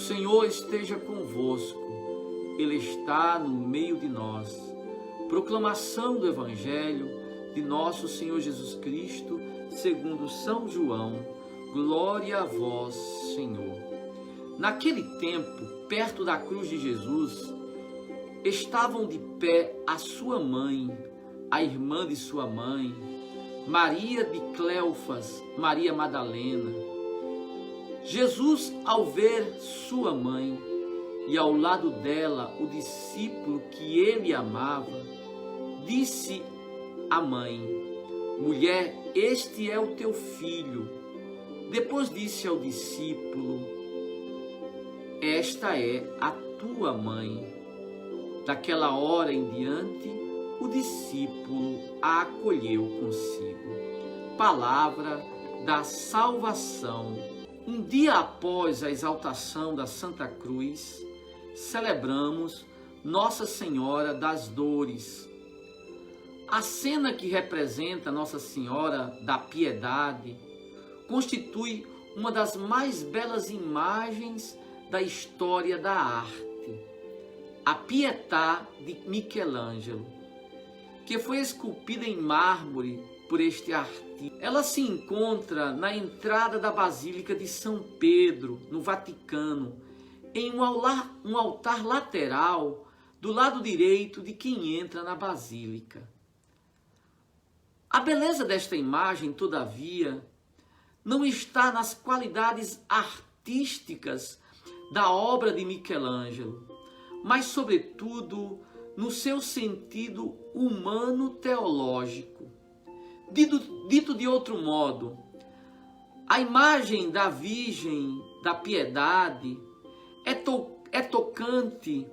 Senhor esteja convosco, Ele está no meio de nós. Proclamação do Evangelho de nosso Senhor Jesus Cristo, segundo São João. Glória a vós, Senhor. Naquele tempo, perto da cruz de Jesus, estavam de pé a sua mãe, a irmã de sua mãe, Maria de Cleofas, Maria Madalena. Jesus, ao ver sua mãe e ao lado dela o discípulo que ele amava, disse à mãe: mulher, este é o teu filho. Depois disse ao discípulo: esta é a tua mãe. Daquela hora em diante, o discípulo a acolheu consigo. Palavra da salvação. Um dia após a exaltação da Santa Cruz, celebramos Nossa Senhora das Dores. A cena que representa Nossa Senhora da Piedade constitui uma das mais belas imagens da história da arte. A Pietà de Michelangelo, que foi esculpida em mármore por este artista. Ela se encontra na entrada da Basílica de São Pedro, no Vaticano, em um altar lateral do lado direito de quem entra na Basílica. A beleza desta imagem, todavia, não está nas qualidades artísticas da obra de Michelangelo, mas, sobretudo, no seu sentido humano-teológico. Dito de outro modo, a imagem da Virgem da Piedade é tocante,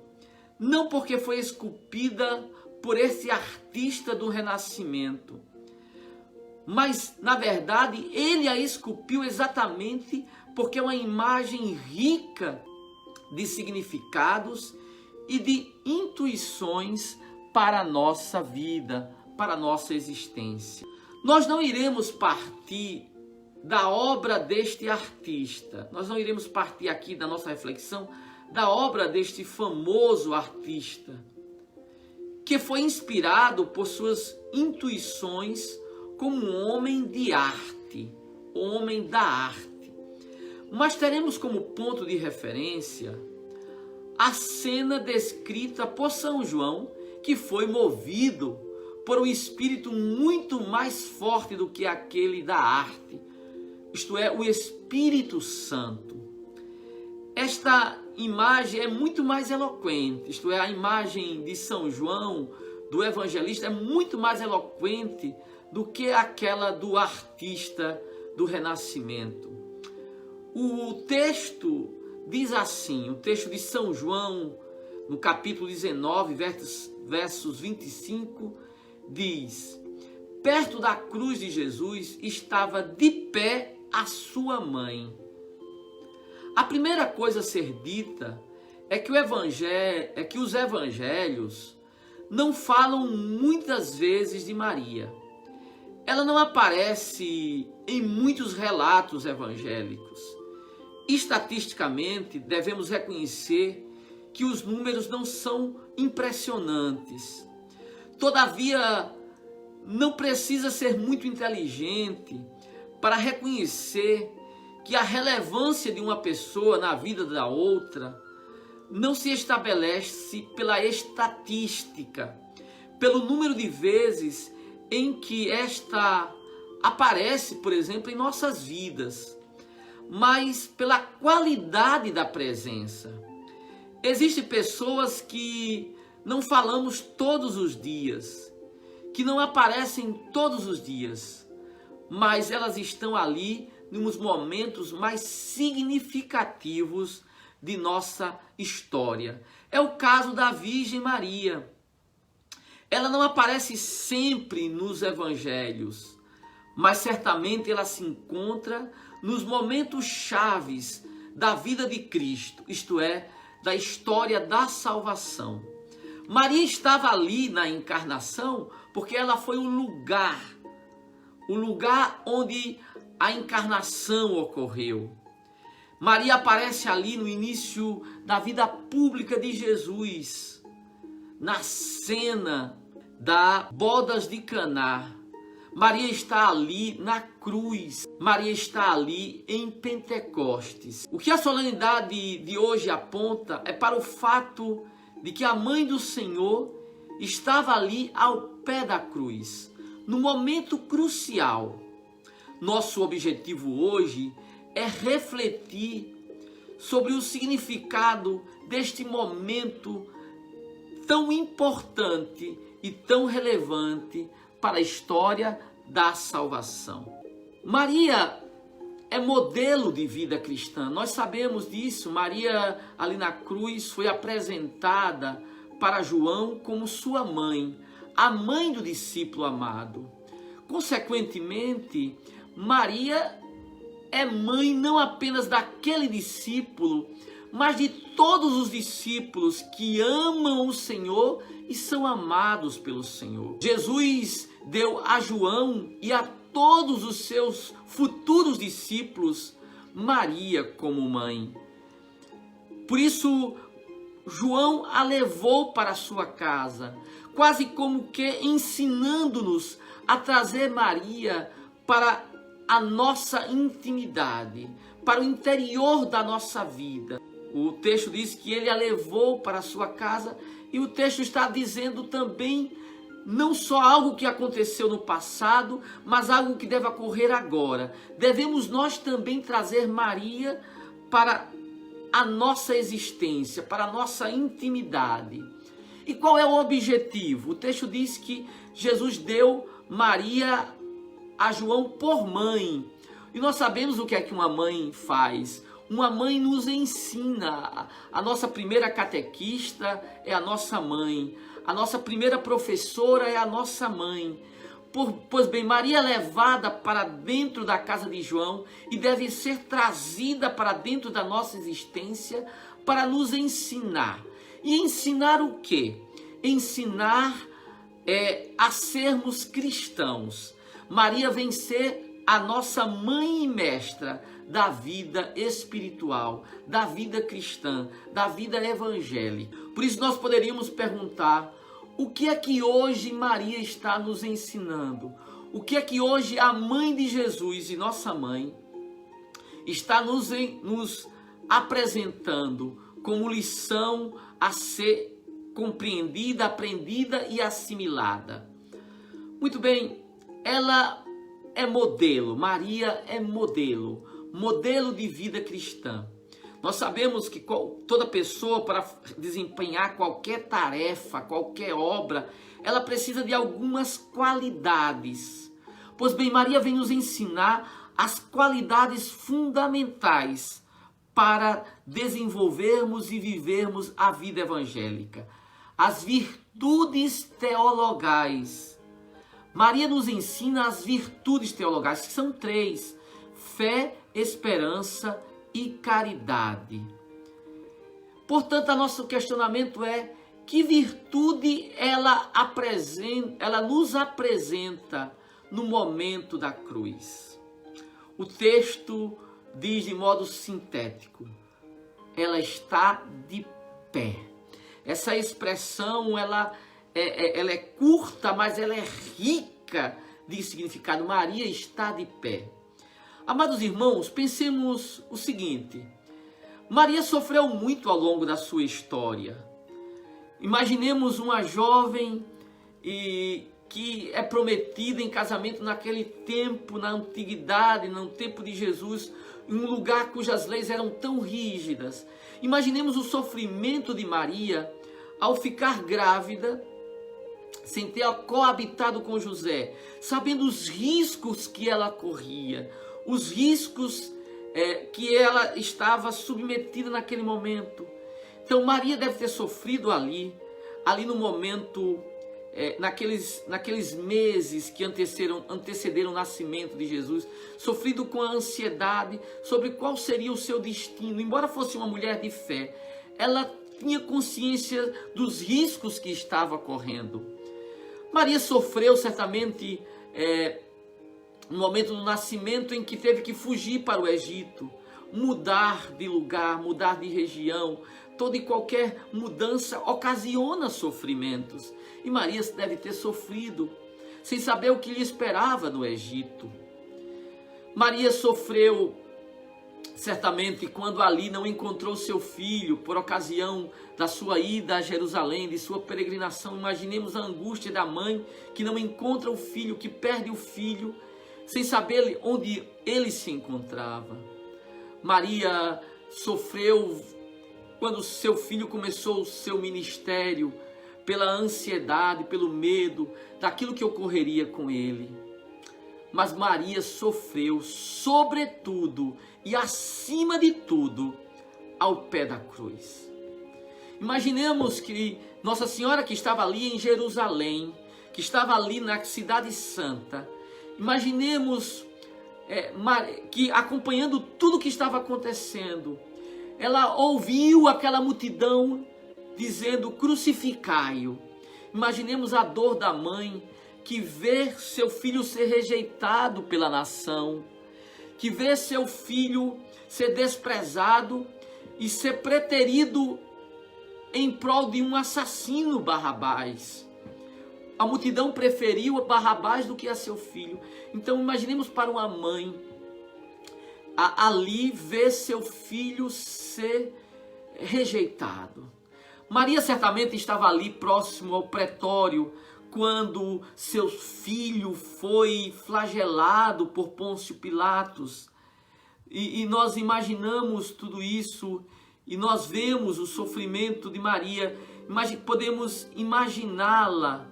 não porque foi esculpida por esse artista do Renascimento, mas, na verdade, ele a esculpiu exatamente porque é uma imagem rica de significados e de intuições para a nossa vida, para a nossa existência. Nós não iremos partir da obra deste artista, nós não iremos partir aqui da nossa reflexão da obra deste famoso artista, que foi inspirado por suas intuições como um homem de arte, homem da arte. Mas teremos como ponto de referência a cena descrita por São João, que foi movido por um espírito muito mais forte do que aquele da arte, isto é, o Espírito Santo. Esta imagem é muito mais eloquente, isto é, a imagem de São João, do evangelista, é muito mais eloquente do que aquela do artista do Renascimento. O texto diz assim, o texto de São João, no capítulo 19, versos 25, diz: perto da cruz de Jesus estava de pé a sua mãe. A primeira coisa a ser dita é que os evangelhos não falam muitas vezes de Maria. Ela não aparece em muitos relatos evangélicos. Estatisticamente, devemos reconhecer que os números não são impressionantes. Todavia, não precisa ser muito inteligente para reconhecer que a relevância de uma pessoa na vida da outra não se estabelece pela estatística, pelo número de vezes em que esta aparece, por exemplo, em nossas vidas, mas pela qualidade da presença. Existem pessoas que não falamos todos os dias, que não aparecem todos os dias, mas elas estão ali nos momentos mais significativos de nossa história. É o caso da Virgem Maria. Ela não aparece sempre nos evangelhos, mas certamente ela se encontra nos momentos chaves da vida de Cristo, isto é, da história da salvação. Maria estava ali na encarnação porque ela foi o lugar onde a encarnação ocorreu. Maria aparece ali no início da vida pública de Jesus, na cena das bodas de Caná. Maria está ali na cruz. Maria está ali em Pentecostes. O que a solenidade de hoje aponta é para o fato de que a mãe do Senhor estava ali ao pé da cruz, no momento crucial. Nosso objetivo hoje é refletir sobre o significado deste momento tão importante e tão relevante para a história da salvação. Maria é modelo de vida cristã. Nós sabemos disso. Maria, ali na cruz, foi apresentada para João como sua mãe, a mãe do discípulo amado. Consequentemente, Maria é mãe não apenas daquele discípulo, mas de todos os discípulos que amam o Senhor e são amados pelo Senhor. Jesus deu a João e a todos os seus futuros discípulos Maria como mãe. Por isso, João a levou para a sua casa, quase como que ensinando-nos a trazer Maria para a nossa intimidade, para o interior da nossa vida. O texto diz que ele a levou para a sua casa, e o texto está dizendo também não só algo que aconteceu no passado, mas algo que deve ocorrer agora. Devemos nós também trazer Maria para a nossa existência, para a nossa intimidade. E qual é o objetivo? O texto diz que Jesus deu Maria a João por mãe. E nós sabemos o que é que uma mãe faz. Uma mãe nos ensina. A nossa primeira catequista é a nossa mãe. A nossa primeira professora é a nossa mãe. Pois bem, Maria é levada para dentro da casa de João e deve ser trazida para dentro da nossa existência para nos ensinar. E ensinar o quê? Ensinar a sermos cristãos. Maria vem ser a nossa mãe e mestra da vida espiritual, da vida cristã, da vida evangélica. Por isso nós poderíamos perguntar: o que é que hoje Maria está nos ensinando? O que é que hoje a mãe de Jesus e nossa mãe está nos apresentando como lição a ser compreendida, aprendida e assimilada? Muito bem, ela é modelo. Maria é modelo de vida cristã. Nós sabemos que toda pessoa, para desempenhar qualquer tarefa, qualquer obra, ela precisa de algumas qualidades. Pois bem, Maria vem nos ensinar as qualidades fundamentais para desenvolvermos e vivermos a vida evangélica. As virtudes teologais. Maria nos ensina as virtudes teologais, que são 3: fé, esperança e caridade. Portanto, o nosso questionamento é: que virtude ela nos apresenta no momento da cruz? O texto diz de modo sintético: ela está de pé. Essa expressão ela é curta, mas ela é rica de significado. Maria está de pé. Amados irmãos, pensemos o seguinte: Maria sofreu muito ao longo da sua história. Imaginemos uma jovem que é prometida em casamento naquele tempo, na antiguidade, no tempo de Jesus, em um lugar cujas leis eram tão rígidas. Imaginemos o sofrimento de Maria ao ficar grávida, sem ter coabitado com José, sabendo os riscos que ela corria, os riscos que ela estava submetida naquele momento. Então Maria deve ter sofrido ali no momento, naqueles meses que antecederam o nascimento de Jesus, sofrido com a ansiedade sobre qual seria o seu destino. Embora fosse uma mulher de fé, ela tinha consciência dos riscos que estava correndo. Maria sofreu certamente no momento do nascimento em que teve que fugir para o Egito, mudar de lugar, mudar de região, toda e qualquer mudança ocasiona sofrimentos. E Maria deve ter sofrido, sem saber o que lhe esperava no Egito. Maria sofreu certamente quando ali não encontrou seu filho, por ocasião da sua ida a Jerusalém, de sua peregrinação. Imaginemos a angústia da mãe que não encontra o filho, que perde o filho, sem saber onde ele se encontrava. Maria sofreu quando seu filho começou o seu ministério, pela ansiedade, pelo medo daquilo que ocorreria com ele. Mas Maria sofreu, sobretudo e acima de tudo, ao pé da cruz. Imaginemos que Nossa Senhora, que estava ali em Jerusalém, que estava ali na Cidade Santa, imaginemos que acompanhando tudo que estava acontecendo, ela ouviu aquela multidão dizendo: crucificai-o. Imaginemos a dor da mãe que vê seu filho ser rejeitado pela nação, que vê seu filho ser desprezado e ser preterido em prol de um assassino, Barrabás. A multidão preferiu Barrabás do que a seu filho. Então imaginemos para uma mãe ali ver seu filho ser rejeitado. Maria certamente estava ali próximo ao pretório quando seu filho foi flagelado por Pôncio Pilatos. E nós imaginamos tudo isso e nós vemos o sofrimento de Maria. Podemos imaginá-la,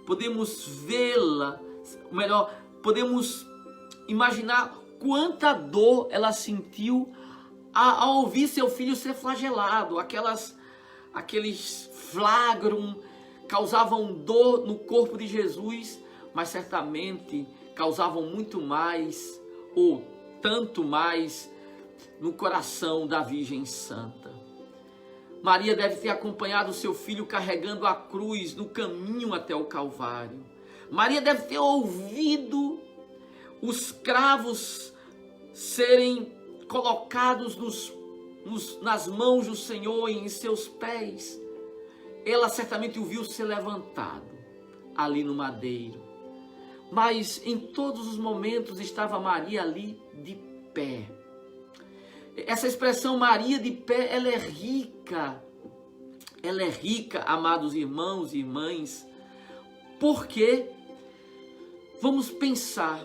podemos vê-la, melhor, podemos imaginar quanta dor ela sentiu ao ouvir seu filho ser flagelado. Aqueles flagrum causavam dor no corpo de Jesus, mas certamente causavam muito mais, ou tanto mais, no coração da Virgem Santa. Maria deve ter acompanhado seu filho carregando a cruz no caminho até o Calvário. Maria deve ter ouvido os cravos serem colocados nas mãos do Senhor e em seus pés. Ela certamente o viu ser levantado ali no madeiro. Mas em todos os momentos estava Maria ali de pé. Essa expressão Maria de pé, ela é rica. Ela é rica, amados irmãos e irmãs, porque, vamos pensar,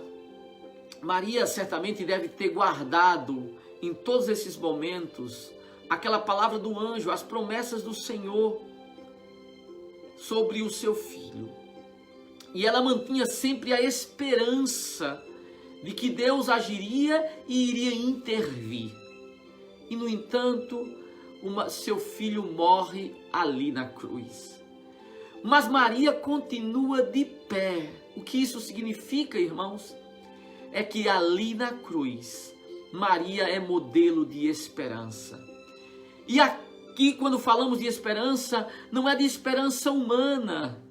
Maria certamente deve ter guardado em todos esses momentos aquela palavra do anjo, as promessas do Senhor sobre o seu filho. E ela mantinha sempre a esperança de que Deus agiria e iria intervir. E, no entanto, seu filho morre ali na cruz. Mas Maria continua de pé. O que isso significa, irmãos? É que ali na cruz, Maria é modelo de esperança. E aqui, quando falamos de esperança, não é de esperança humana.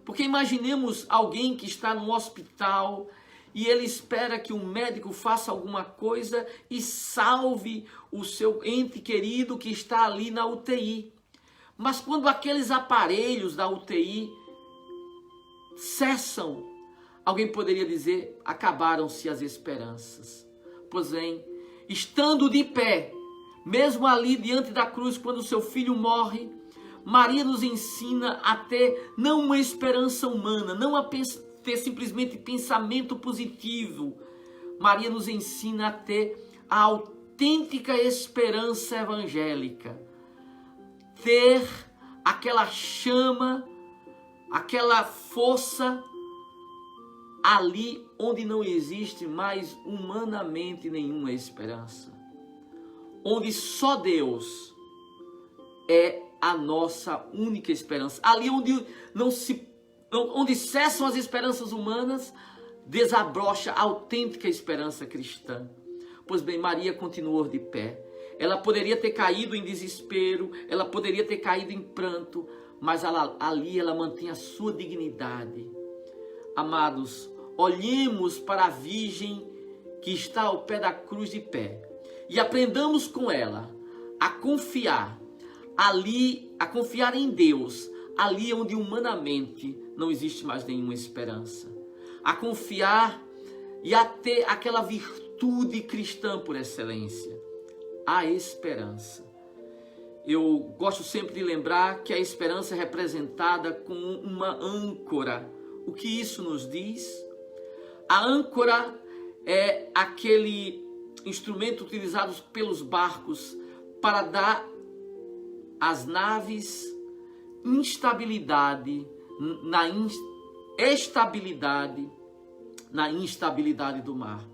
Porque imaginemos alguém que está num hospital e ele espera que um médico faça alguma coisa e salve o seu ente querido que está ali na UTI. Mas quando aqueles aparelhos da UTI cessam, alguém poderia dizer: acabaram-se as esperanças. Pois bem, estando de pé, mesmo ali diante da cruz, quando seu filho morre, Maria nos ensina a ter não uma esperança humana, não a ter simplesmente pensamento positivo. Maria nos ensina a ter a autêntica esperança evangélica. Ter aquela chama, aquela força ali onde não existe mais humanamente nenhuma esperança. Onde só Deus é a nossa única esperança. Ali onde cessam as esperanças humanas, desabrocha a autêntica esperança cristã. Pois bem, Maria continuou de pé. Ela poderia ter caído em desespero, ela poderia ter caído em pranto, mas ali ela mantém a sua dignidade. Amados, olhemos para a Virgem que está ao pé da cruz de pé e aprendamos com ela a confiar a confiar em Deus, ali onde humanamente não existe mais nenhuma esperança. A confiar e a ter aquela virtude cristã por excelência, a esperança. Eu gosto sempre de lembrar que a esperança é representada com uma âncora. O que isso nos diz? A âncora é aquele instrumento utilizado pelos barcos para dar às naves estabilidade na instabilidade do mar.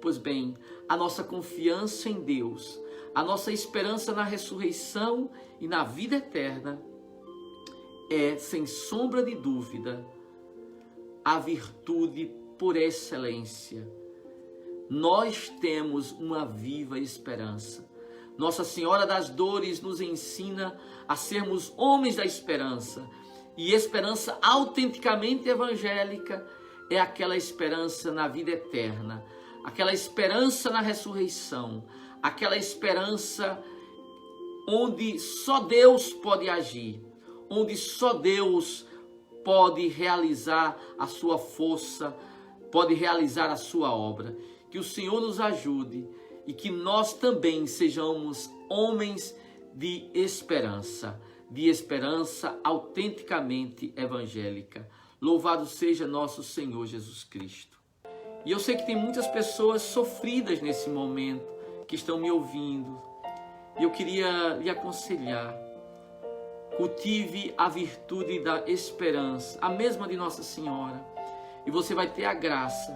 Pois bem, a nossa confiança em Deus, a nossa esperança na ressurreição e na vida eterna é, sem sombra de dúvida, a virtude por excelência. Nós temos uma viva esperança. Nossa Senhora das Dores nos ensina a sermos homens da esperança. E esperança autenticamente evangélica é aquela esperança na vida eterna, aquela esperança na ressurreição, aquela esperança onde só Deus pode agir, onde só Deus pode realizar a sua força, pode realizar a sua obra. Que o Senhor nos ajude e que nós também sejamos homens de esperança autenticamente evangélica. Louvado seja nosso Senhor Jesus Cristo. E eu sei que tem muitas pessoas sofridas nesse momento, que estão me ouvindo. E eu queria lhe aconselhar, cultive a virtude da esperança, a mesma de Nossa Senhora. E você vai ter a graça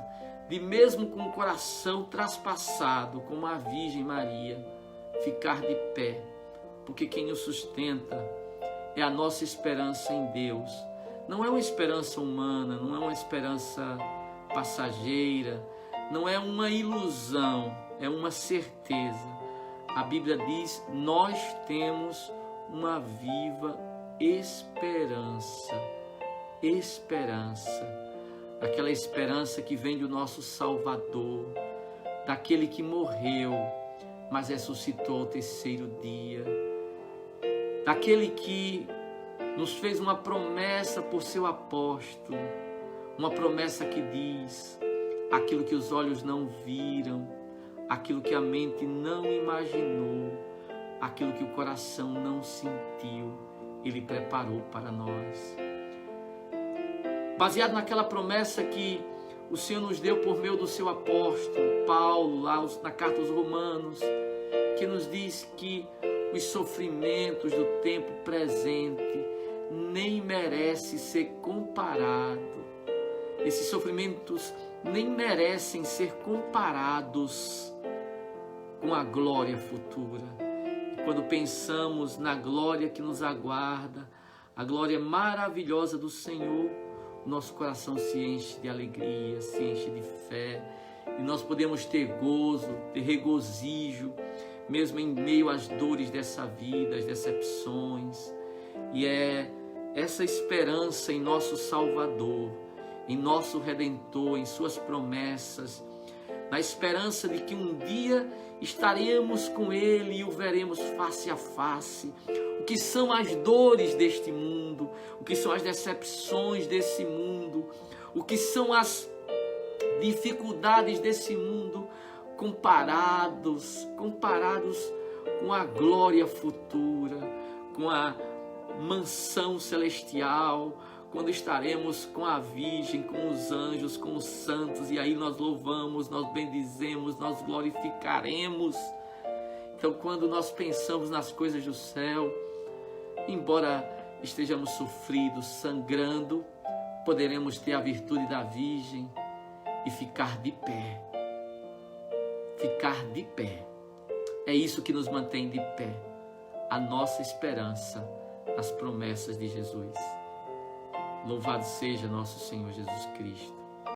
de, mesmo com o coração traspassado, como a Virgem Maria, ficar de pé. Porque quem nos sustenta é a nossa esperança em Deus. Não é uma esperança humana, não é uma esperança passageira, não é uma ilusão, é uma certeza. A Bíblia diz: nós temos uma viva esperança. Aquela esperança que vem do nosso Salvador, daquele que morreu, mas ressuscitou ao terceiro dia, daquele que nos fez uma promessa por seu apóstolo, uma promessa que diz: aquilo que os olhos não viram, aquilo que a mente não imaginou, aquilo que o coração não sentiu, Ele preparou para nós. Baseado naquela promessa que o Senhor nos deu por meio do seu apóstolo Paulo, lá na carta aos Romanos, que nos diz que os sofrimentos do tempo presente nem merecem ser comparados. Esses sofrimentos nem merecem ser comparados com a glória futura. E quando pensamos na glória que nos aguarda, a glória maravilhosa do Senhor, nosso coração se enche de alegria, se enche de fé, e nós podemos ter gozo, ter regozijo, mesmo em meio às dores dessa vida, às decepções. E é essa esperança em nosso Salvador, em nosso Redentor, em suas promessas, na esperança de que um dia estaremos com Ele e o veremos face a face. O que são as dores deste mundo, o que são as decepções desse mundo, o que são as dificuldades desse mundo, comparados com a glória futura, com a mansão celestial, quando estaremos com a Virgem, com os anjos, com os santos, e aí nós louvamos, nós bendizemos, nós glorificaremos. Então, quando nós pensamos nas coisas do céu, embora estejamos sofridos, sangrando, poderemos ter a virtude da Virgem e ficar de pé. Ficar de pé. É isso que nos mantém de pé. A nossa esperança nas promessas de Jesus. Louvado seja nosso Senhor Jesus Cristo.